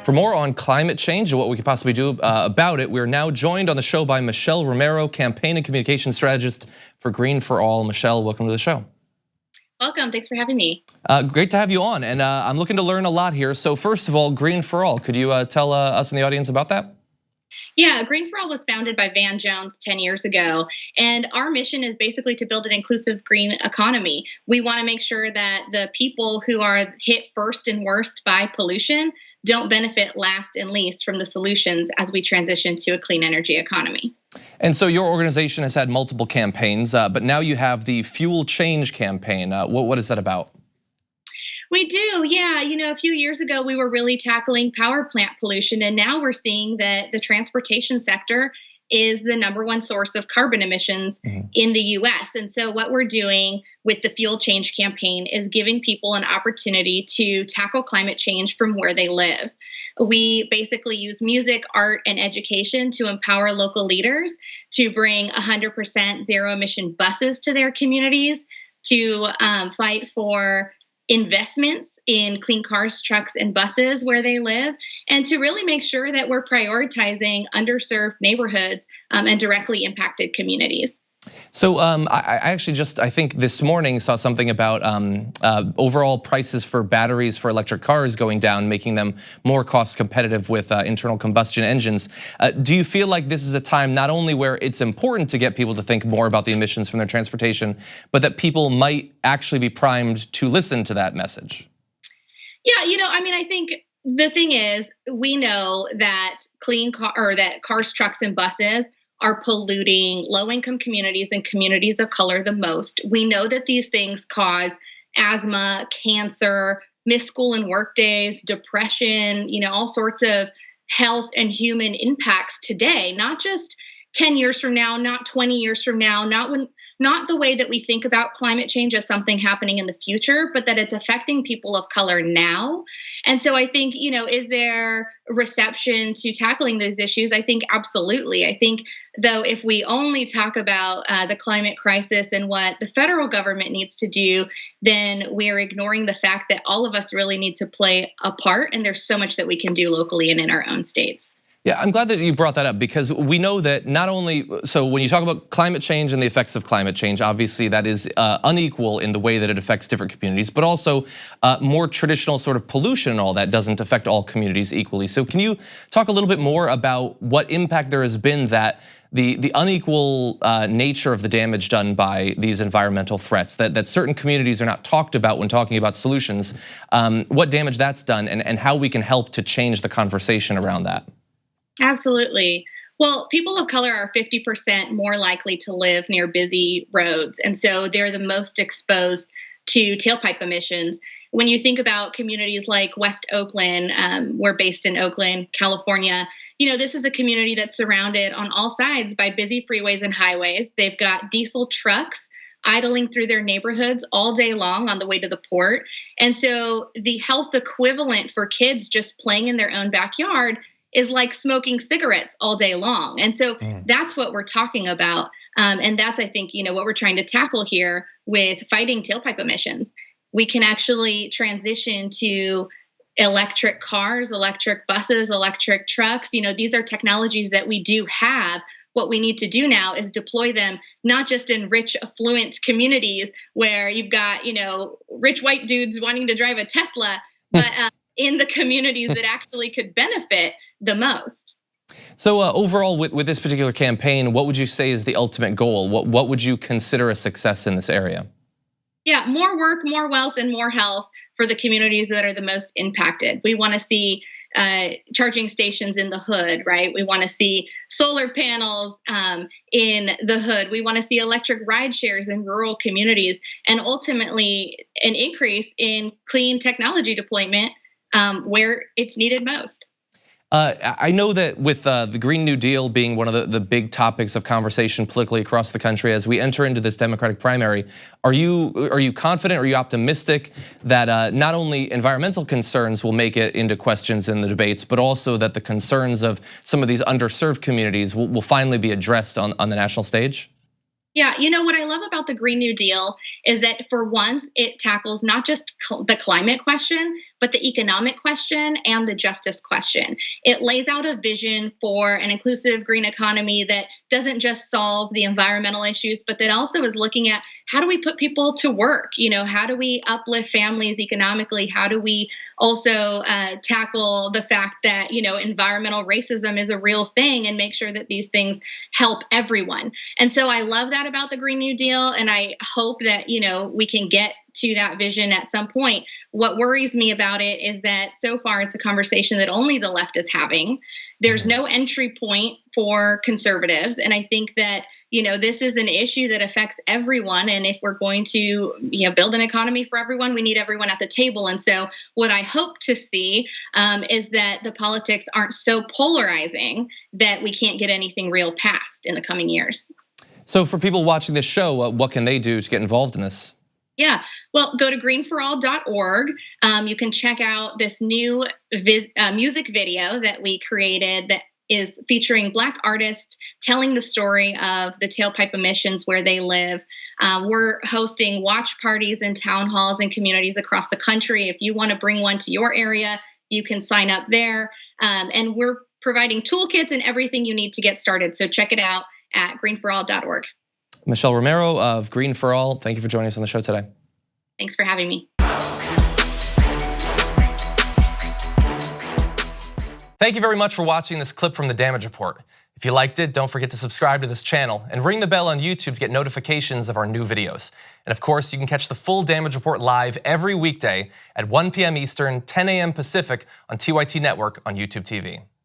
For more on climate change and what we could possibly do about it, we're now joined on the show by Michelle Romero, campaign and communication strategist for Green for All. Michelle, welcome to the show. Welcome, thanks for having me. Great to have you on, and I'm looking to learn a lot here. So first of all, Green for All, could you tell us in the audience about that? Yeah, Green for All was founded by Van Jones 10 years ago, and our mission is basically to build an inclusive green economy. We want to make sure that the people who are hit first and worst by pollution don't benefit last and least from the solutions as we transition to a clean energy economy. And so your organization has had multiple campaigns, but now you have the Fuel Change campaign. What is that about? We do, yeah. You know, a few years ago, we were really tackling power plant pollution, and now we're seeing that the transportation sector is the #1 source of carbon emissions in the US. And so what we're doing with the Fuel Change campaign is giving people an opportunity to tackle climate change from where they live. We basically use music, art, and education to empower local leaders to bring 100% zero emission buses to their communities, to fight for investments in clean cars, trucks, and buses where they live, and to really make sure that we're prioritizing underserved neighborhoods and directly impacted communities. So I actually I think this morning saw something about overall prices for batteries for electric cars going down, making them more cost competitive with internal combustion engines. Do you feel like this is a time not only where it's important to get people to think more about the emissions from their transportation, but that people might actually be primed to listen to that message? Yeah, you know, I mean, I think the thing is, we know that that cars, trucks, and buses are polluting low-income communities and communities of color the most. We know that these things cause asthma, cancer, missed school and work days, depression, you know, all sorts of health and human impacts today, not just 10 years from now, not 20 years from now, not the way that we think about climate change as something happening in the future, but that it's affecting people of color now. And so I think, you know, is there reception to tackling these issues? I think absolutely. I think, though, if we only talk about the climate crisis and what the federal government needs to do, then we're ignoring the fact that all of us really need to play a part, and there's so much that we can do locally and in our own states. Yeah, I'm glad that you brought that up, because we know that not only, so when you talk about climate change and the effects of climate change, obviously that is unequal in the way that it affects different communities, but also more traditional sort of pollution and all that doesn't affect all communities equally. So can you talk a little bit more about what impact there has been that the unequal nature of the damage done by these environmental threats, that certain communities are not talked about when talking about solutions, what damage that's done and how we can help to change the conversation around that? Absolutely. Well, people of color are 50% more likely to live near busy roads, and so they're the most exposed to tailpipe emissions. When you think about communities like West Oakland, we're based in Oakland, California. You know, this is a community that's surrounded on all sides by busy freeways and highways. They've got diesel trucks idling through their neighborhoods all day long on the way to the port. And so the health equivalent for kids just playing in their own backyard is like smoking cigarettes all day long. And so that's what we're talking about. And that's, I think, you know, what we're trying to tackle here with fighting tailpipe emissions. We can actually transition to electric cars, electric buses, electric trucks. You know, these are technologies that we do have. What we need to do now is deploy them, not just in rich, affluent communities where you've got, you know, rich white dudes wanting to drive a Tesla, but in the communities that actually could benefit the most. So overall, with this particular campaign, what would you say is the ultimate goal? What would you consider a success in this area? Yeah, more work, more wealth, and more health for the communities that are the most impacted. We want to see charging stations in the hood, right? We want to see solar panels in the hood. We want to see electric ride shares in rural communities, and ultimately an increase in clean technology deployment where it's needed most. I know that with the Green New Deal being one of the big topics of conversation politically across the country as we enter into this Democratic primary, are you confident, are you optimistic that not only environmental concerns will make it into questions in the debates, but also that the concerns of some of these underserved communities will finally be addressed on the national stage? Yeah, you know what I love about the Green New Deal is that for once it tackles not just the climate question, but the economic question and the justice question. It lays out a vision for an inclusive green economy that doesn't just solve the environmental issues, but that also is looking at how do we put people to work? How do we uplift families economically? How do we also tackle the fact that environmental racism is a real thing and make sure that these things help everyone? And so I love that about the Green New Deal, and I hope that we can get to that vision at some point. What worries me about it is that so far it's a conversation that only the left is having. There's no entry point for conservatives, and I think that this is an issue that affects everyone. And if we're going to build an economy for everyone, we need everyone at the table. And so what I hope to see is that the politics aren't so polarizing that we can't get anything real passed in the coming years. So for people watching this show, what can they do to get involved in this? Yeah, well, go to greenforall.org. You can check out this new music video that we created that is featuring Black artists telling the story of the tailpipe emissions where they live. We're hosting watch parties in town halls and communities across the country. If you want to bring one to your area, you can sign up there. And we're providing toolkits and everything you need to get started. So check it out at greenforall.org. Michelle Romero of Green for All, thank you for joining us on the show today. Thanks for having me. Thank you very much for watching this clip from the Damage Report. If you liked it, don't forget to subscribe to this channel and ring the bell on YouTube to get notifications of our new videos. And of course, you can catch the full Damage Report live every weekday at 1 p.m. Eastern, 10 a.m. Pacific on TYT Network on YouTube TV.